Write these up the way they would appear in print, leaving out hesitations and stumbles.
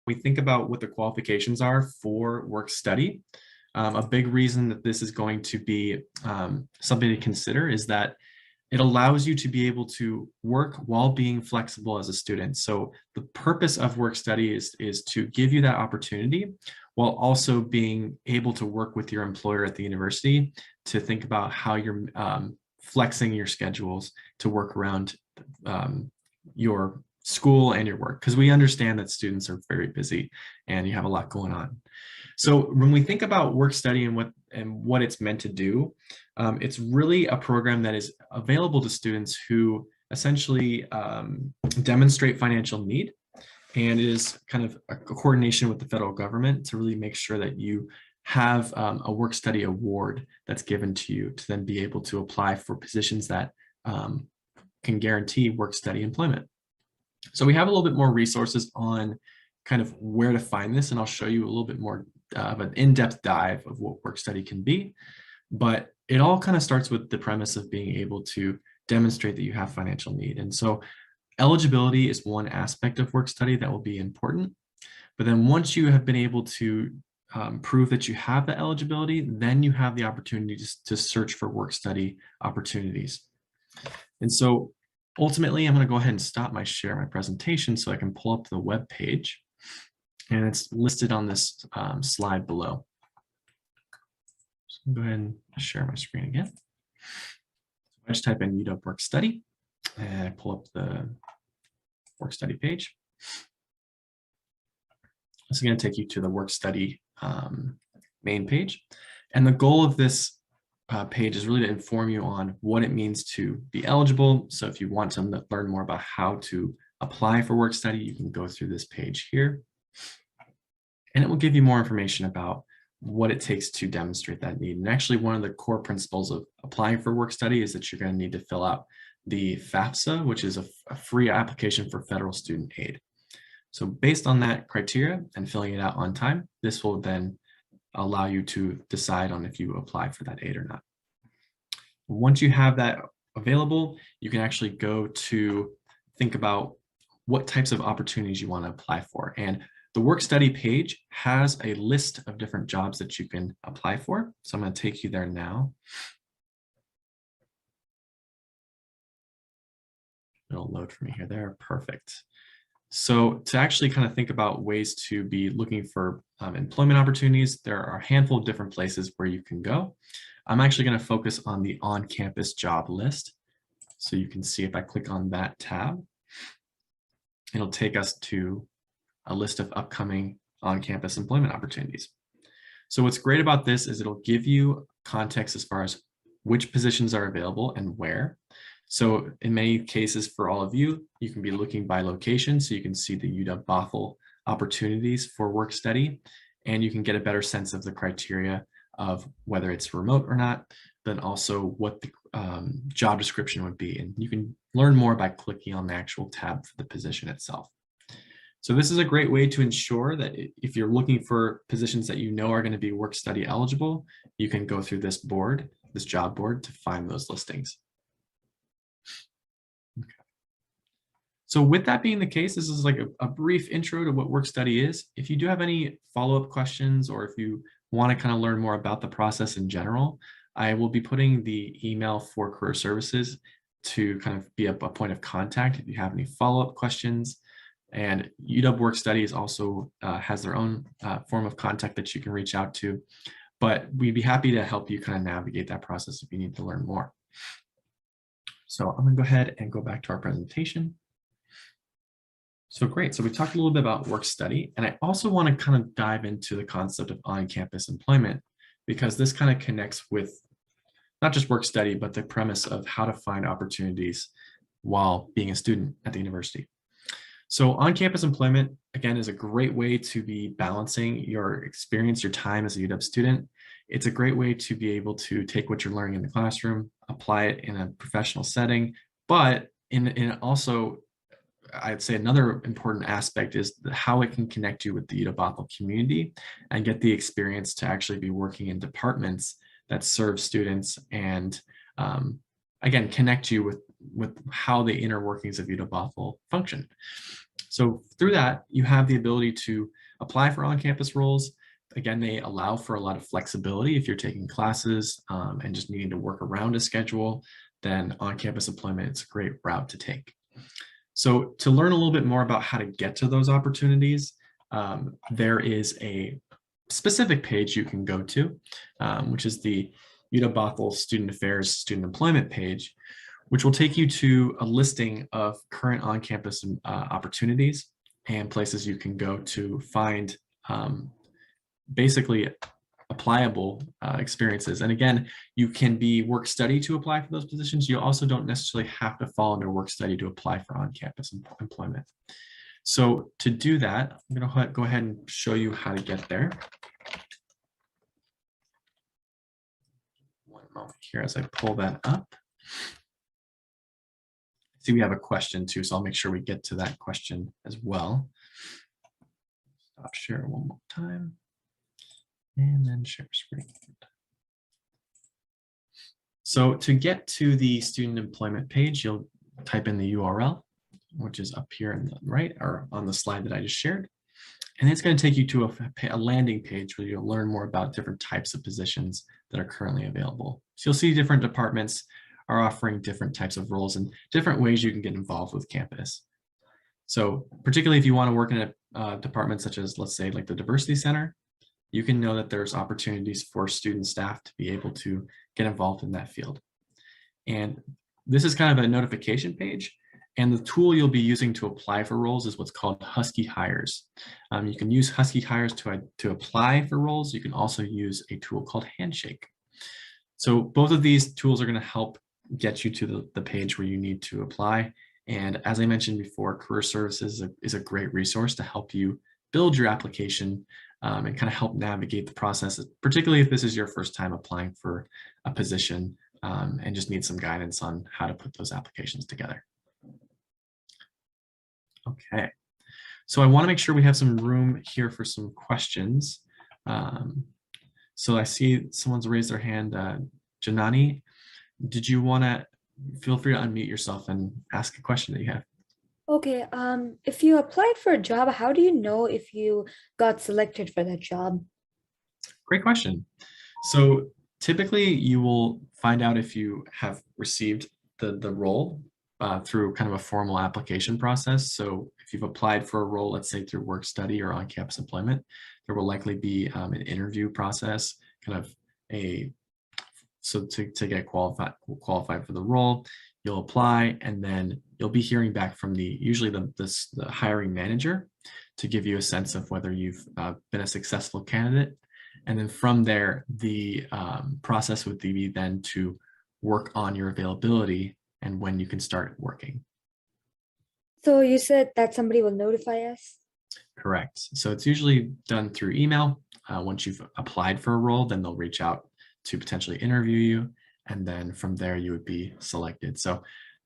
we think about what the qualifications are for work study, a big reason that this is going to be something to consider is that it allows you to be able to work while being flexible as a student. So the purpose of work study is to give you that opportunity while also being able to work with your employer at the university to think about how you're flexing your schedules to work around your school and your work, because we understand that students are very busy and you have a lot going on. So when we think about work study and what it's meant to do, it's really a program that is available to students who essentially demonstrate financial need, and it is kind of a coordination with the federal government to really make sure that you have a work study award that's given to you to then be able to apply for positions that can guarantee work study employment. So we have a little bit more resources on kind of where to find this, and I'll show you a little bit more of an in-depth dive of what work study can be. But it all kind of starts with the premise of being able to demonstrate that you have financial need. And so eligibility is one aspect of work study that will be important. But then once you have been able to prove that you have the eligibility, then you have the opportunity to search for work study opportunities. And so ultimately, I'm going to go ahead and stop my presentation so I can pull up the web page. And it's listed on this slide below. So I'll go ahead and share my screen again. I just type in UW Work Study and I pull up the work study page. This is going to take you to the work study main page. And the goal of this page is really to inform you on what it means to be eligible. So if you want to learn more about how to apply for work study, you can go through this page here. And it will give you more information about what it takes to demonstrate that need. And actually, one of the core principles of applying for work study is that you're going to need to fill out the FAFSA, which is a free application for federal student aid. So based on that criteria and filling it out on time, this will then allow you to decide on if you apply for that aid or not. Once you have that available, you can actually go to think about what types of opportunities you want to apply for. And the work study page has a list of different jobs that you can apply for. So I'm going to take you there now. It'll load for me here. There, perfect. So to actually kind of think about ways to be looking for employment opportunities, there are a handful of different places where you can go. I'm actually going to focus on the on-campus job list. So you can see if I click on that tab, it'll take us to a list of upcoming on-campus employment opportunities. So what's great about this is it'll give you context as far as which positions are available and where. So in many cases for all of you, you can be looking by location, so you can see the UW-Bothell opportunities for work study, and you can get a better sense of the criteria of whether it's remote or not, then also what the job description would be. And you can learn more by clicking on the actual tab for the position itself. So this is a great way to ensure that if you're looking for positions that you know are going to be work study eligible, you can go through this board, this job board, to find those listings. Okay. So with that being the case, this is like a brief intro to what work study is. If you do have any follow-up questions, or if you want to kind of learn more about the process in general, I will be putting the email for career services to kind of be a point of contact if you have any follow-up questions. And UW Work Study is also has their own form of contact that you can reach out to, but we'd be happy to help you kind of navigate that process if you need to learn more. So I'm going to go ahead and go back to our presentation. So great. So we talked a little bit about work study, and I also want to kind of dive into the concept of on-campus employment, because this kind of connects with not just work study, but the premise of how to find opportunities while being a student at the university. So on-campus employment, again, is a great way to be balancing your experience, your time as a UW student. It's a great way to be able to take what you're learning in the classroom, apply it in a professional setting, but in also, I'd say another important aspect is how it can connect you with the UW-Bothell community and get the experience to actually be working in departments that serve students and, again, connect you with how the inner workings of UW Bothell function. So through that, you have the ability to apply for on-campus roles. Again, they allow for a lot of flexibility. If you're taking classes and just needing to work around a schedule, then on-campus employment is a great route to take. So to learn a little bit more about how to get to those opportunities, there is a specific page you can go to, which is the UW Bothell Student Affairs Student Employment page, which will take you to a listing of current on-campus opportunities and places you can go to find basically applicable experiences. And again, you can be work study to apply for those positions. You also don't necessarily have to fall under work study to apply for on-campus employment. So to do that, I'm going to go ahead and show you how to get there. One moment here as I pull that up. See, we have a question too, so I'll make sure we get to that question as well. Stop share one more time. And then share screen. So to get to the student employment page, you'll type in the URL, which is up here on the right or on the slide that I just shared. And it's going to take you to a landing page where you'll learn more about different types of positions that are currently available. So you'll see different departments are offering different types of roles and different ways you can get involved with campus. So particularly if you want to work in a department such as, let's say, like the Diversity Center, you can know that there's opportunities for student staff to be able to get involved in that field. And this is kind of a notification page. And the tool you'll be using to apply for roles is what's called Husky Hires. You can use Husky Hires to apply for roles. You can also use a tool called Handshake. So both of these tools are going to help get you to the page where you need to apply. And as I mentioned before, Career Services is a great resource to help you build your application and kind of help navigate the process, particularly if this is your first time applying for a position and just need some guidance on how to put those applications together. Okay, so I want to make sure we have some room here for some questions. So I see someone's raised their hand. Janani, did you want to feel free to unmute yourself and ask a question that you have? Okay, if you applied for a job, how do you know if you got selected for that job? Great question. So typically you will find out if you have received the role through kind of a formal application process. So if you've applied for a role, let's say through work study or on-campus employment, there will likely be an interview process, kind of so to get qualified for the role, you'll apply, and then you'll be hearing back from usually the hiring manager to give you a sense of whether you've been a successful candidate. And then from there, the process would be then to work on your availability and when you can start working. So you said that somebody will notify us? Correct. So it's usually done through email. Once you've applied for a role, then they'll reach out to potentially interview you. And then from there, you would be selected. So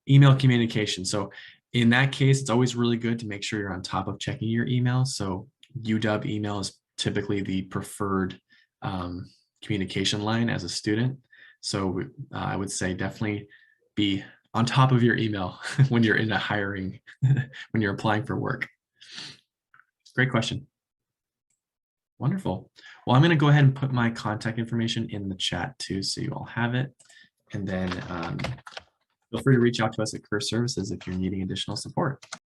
email communication. So in that case, it's always really good to make sure you're on top of checking your email. So UW email is typically the preferred communication line as a student. So I would say definitely be on top of your email when you're in a hiring, when you're applying for work. Great question. Wonderful. Well, I'm going to go ahead and put my contact information in the chat too, so you all have it. And then feel free to reach out to us at Career Services if you're needing additional support.